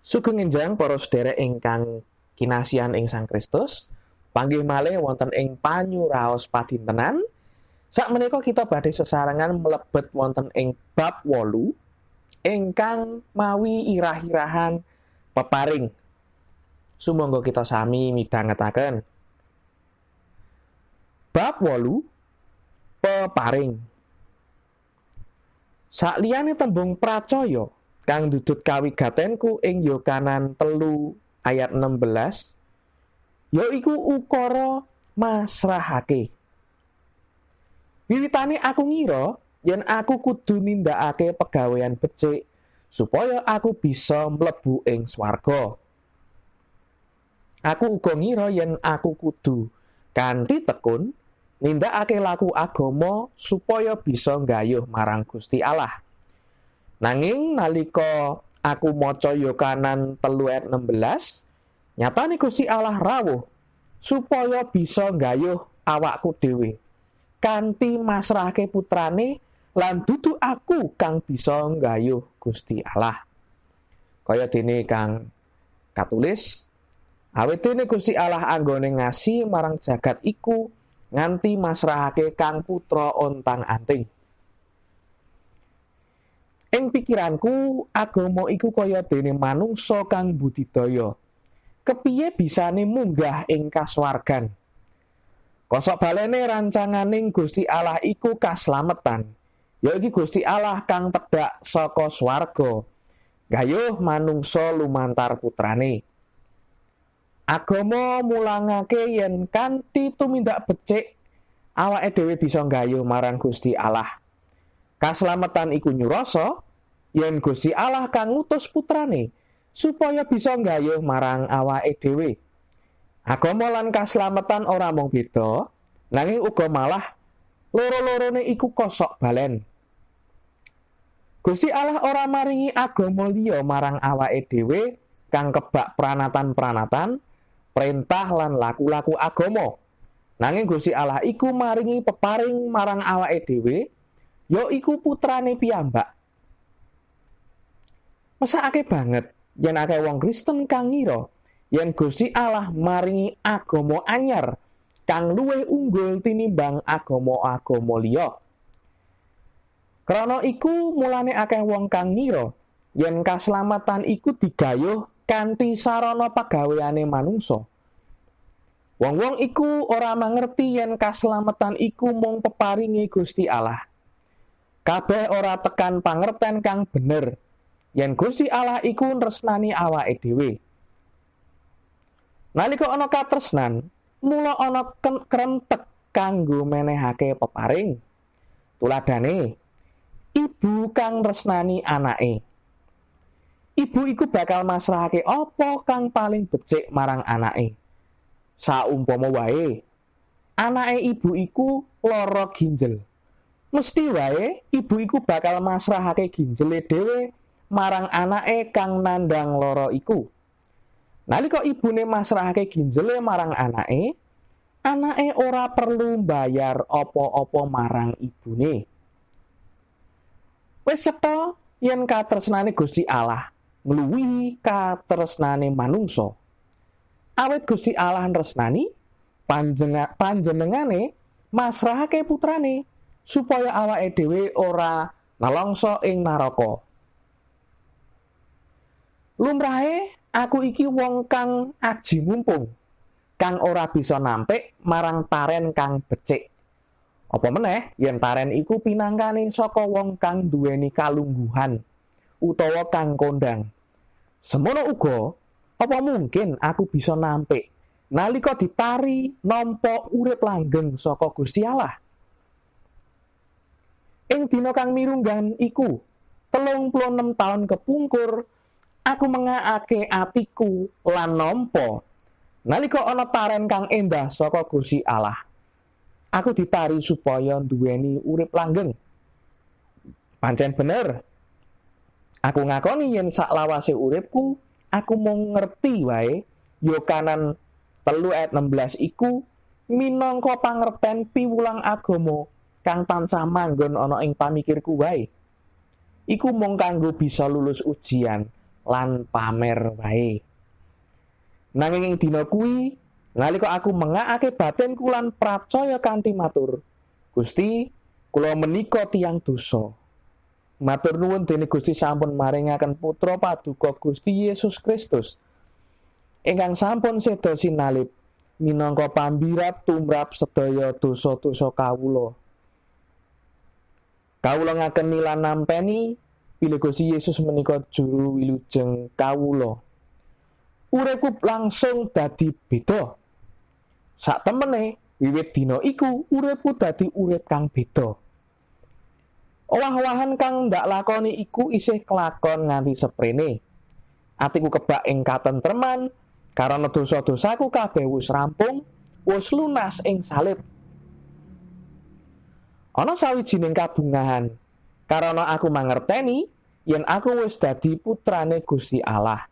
Sugeng enjang para sedherek ingkang kinasihan ing Sang Kristus, panggih malih wonten ing panyuraos padintenan. Sakmenika kita badhe sesarengan mlebet wonten ing bab 8 ingkang mawi irah-irahan peparing. Sumangga kita sami midhangetaken. Bab 8 peparing. Sakliyane tembung pracaya kang ndudut kawigatenku ing Yohanan 3 ayat 16 yaiku ukara masrahake. Wiwitane aku ngira yen aku kudu nindakake pegawean becik supaya aku bisa mlebu ing swarga. Aku uga ngira yen aku kudu kanthi tekun nindakake laku agama supaya bisa nggayuh marang Gusti Allah. Nanging nalika aku maca Yohanan 3 ayat 16, nyatane Gusti Allah rawuh supaya bisa nggayuh awakku dhewe kanthi masrahake putrane lan dudu aku kang bisa nggayuh Gusti Allah. Kaya dene kang katulis, awit dene Gusti Allah anggone ngasi marang jagat iku nganti masrahake kang putra ontang-anting. Ing pikiranku, agama iku kaya dene manungsa kang budidaya. Kepiye bisane munggah ing kasuwargan? Kosok balene rancanganing Gusti Allah iku kaslametan. Yaiki Gusti Allah kang tedhak saka swarga, gayuh manungsa lumantar putrane. Agama mulangake yen kanthi tumindak becik awake dhewe bisa gayuh marang Gusti Allah. Kaslametan iku nyurasa yen Gusti Allah kang ngutus putrane supaya bisa gayuh marang awake dhewe. Agama lan kaslametan ora mung beda, nanging uga malah loro-lorone iku kosok balen. Gusti Allah ora maringi agama liya marang awake dhewe kang kebak pranatan-pranatan, perintah lan laku-laku agama. Nanging Gusti Allah iku maringi peparing marang awake dhewe, yaiku putrane piyambak. Mesakake banget yen akeh wong Kristen kang ngira yen Gusti Allah maringi agama anyar kang luwih unggul tinimbang agama-agama liya. Krana iku mulane akeh wong kang ngira yen kaslametan iku digayuh kanthi sarana pagaweane manungsa. Wong-wong iku ora mangerti yen kaslametan iku mung peparinge Gusti Allah. Kabeh ora tekan pangerten kang bener yen Gusti Allah iku nresnani awake dhewe. Nalika ana katresnan, mula ana krentek kanggo menehake peparing. Tuladhane, ibu kang nresnani anake. Ibu iku bakal masrahake apa kang paling becik marang anake. Saumpama wae, anake ibu iku lara ginjel. Mesti wae ibu iku bakal masrahake ginjele dhewe marang anake kang nandhang lara iku. Nalika ibune masrahake ginjele marang anake, anake ora perlu mbayar apa-apa marang ibune. Wis cetha yen katresnane Gusti Allah ngluwihi katresnane manungsa. Awit Gusti Allah nresnani, panjenengane masrahake putrane supaya awake dhewe ora nelongso ing naraka. Lumrahe aku iki wong kang aji mumpung, kang ora bisa nampik marang taren kang becik. Apa meneh yen taren iku pinangkane saka wong kang duweni kalungguhan utawa kang kondang. Semono uga, apa mungkin aku bisa nampik nalika ditari nampa urip langgeng saka Gusti Allah? Ing dina kang mirunggan iku, 36 taun kepungkur, aku mengakake atiku lan nampa nalika ana taren kang endah saka Gusti Allah. Aku ditari supaya nduweni urip langgeng. Pancen bener. Aku ngakoni yen saklawase uripku aku mung ngerti wae Yohanan 3 ayat 16 iku minangka pangerten piwulang agama kang tansah manggon ana ing pamikirku wae. Iku mung kanggo bisa lulus ujian lan pamer wae. Nanging ing dina kuwi nalika aku mengakake batinku lan pracaya kanthi matur, Gusti, kula menika tiyang dosa. Matur nuwun dene Gusti sampun maringaken putra paduka Gusti Yesus Kristus ingkang sampun seda sinalib minangka pambirat tumrap sedaya dosa-dosa kawula. Kawula ngakeni lan nampeni bilih Gusti Yesus menika juru wilujeng kawula. Uripku langsung dadi beda. Sak temene wiwit dina iku uripku dadi urip kang beda. Owah-owahan kang ndak lakoni iku isih kelakon nganti seprene. Atiku kebak ing katentreman karana dosa-dosaku kabeh wis rampung, wis lunas ing salib. Ana sawijining kabungahan karana aku mangerteni yen aku wis dadi putrane Gusti Allah.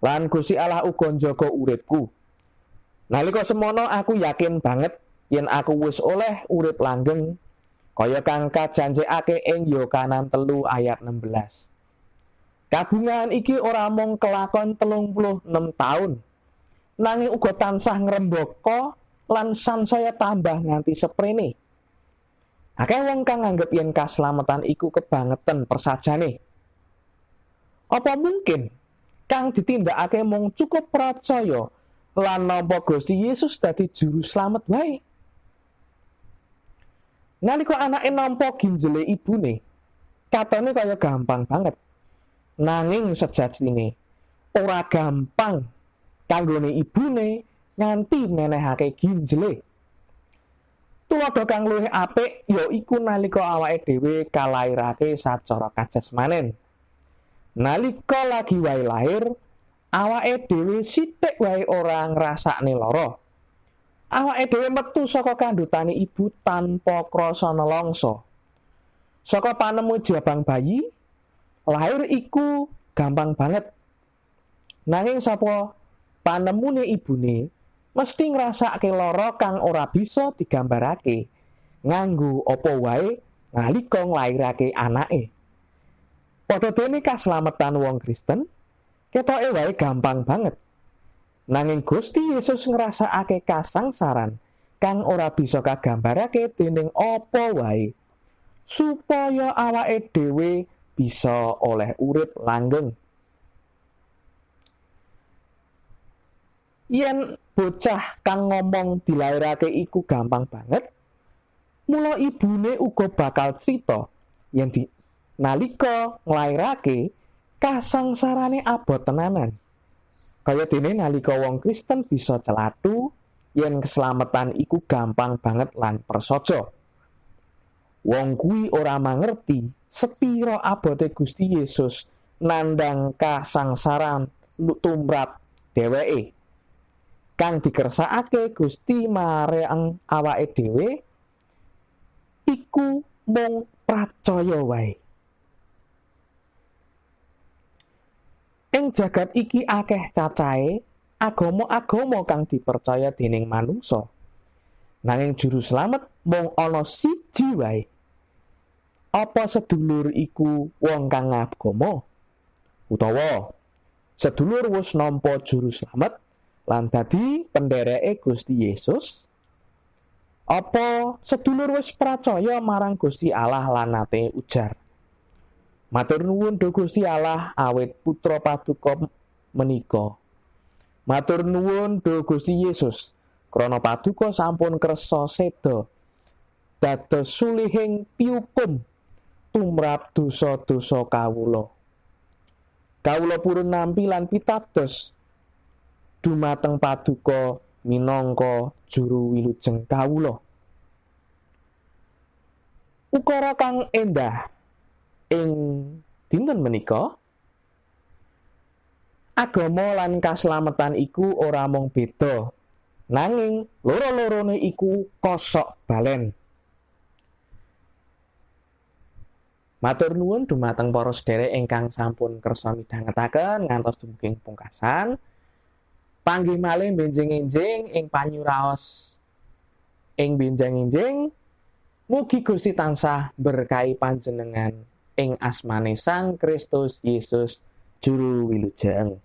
Lan Gusti Allah uga njaga uripku. Nalika semono aku yakin banget yen aku wis oleh urip langgeng kaya kang kajanjekake ing Yohanes 3 ayat 16. Kabungahan iki ora mung kelakon 36 taun, nanging uga tansah ngrembaka lan sansaya tambah nganti seprene. Akeh wong kang nganggep yen kaslametan iku kebangetan persajane. Apa mungkin kang ditindakake mung cukup percaya lan nampa Gusti Yesus dadi juru slamet wae? Nalika anake nampa ginjele ibune, katone kaya gampang banget. Nanging sejatine ora gampang kanggone ibune nganti menehake ginjele. Tuladha kang luwih apik yaiku nalika awake dhewe kalairake sacara kajasmanen. Nalika lagi wae lahir, awake dhewe sithik wae ora ngrasakne lara. Awake dhewe metu saka kandhutane ibu tanpa krasa nelangsa. Saka panemu jabang bayi, lahir iku gampang banget. Nanging sapa panemune ibune mesti ngrasake lara kang ora bisa digambarake nganggo apa wae nalika nglairake anake. Padha dene kaslametan wong Kristen ketoke wae gampang banget. Nanging Gusti Yesus ngrasakake kasangsaran kang ora bisa kagambarake dening apa wae supaya awake dhewe bisa oleh urip langgeng. Yen bocah kang ngomong dilairake iku gampang banget, mula ibune uga bakal crita yen nalika nglairake kasangsarane abot tenanan. Kaya dene nalika wong Kristen bisa celatu yen keselamatan iku gampang banget lan prasaja. Wong kuwi ora mangerti sepira abote Gusti Yesus nandhang kasangsaran tumrap dheweke kang dikersakake Gusti marang awake dhewe iku mung pracaya wae. Ing jagat iki akeh cacahe agama-agama kang dipercaya dening manungsa. Nanging juru slamet mung ana siji wae. Apa sedulur iku wong kang ngagama? Utawa sedulur wis nampa juru slamet lan dadi pendereke Gusti Yesus? Apa sedulur wis percaya marang Gusti Allah lan nate ujar, matur nuwun do Gusti Allah awit putra paduka menika. Matur nuwun do Gusti Yesus krana paduka sampun kersa seda dados sulihing piukum tumrap dosa-dosa kawula. Kawula purun nampi lan pitados dumateng paduka minangka juru wilujeng kawula. Ukara kang endah ing dinten menika, agama lan kaslametan iku ora mung beda, nanging loro-lorone iku kosok balen. Matur nuwun dumateng para sedherek ingkang sampun kersa midhangetaken ngantos dumugi pungkasan. Panggih malih benjing-enjing ing panyuraos ing benjing-enjing, mugi Gusti tansah berkahi panjenengan ing asmane Sang Kristus Yesus. Juru Wilujeng.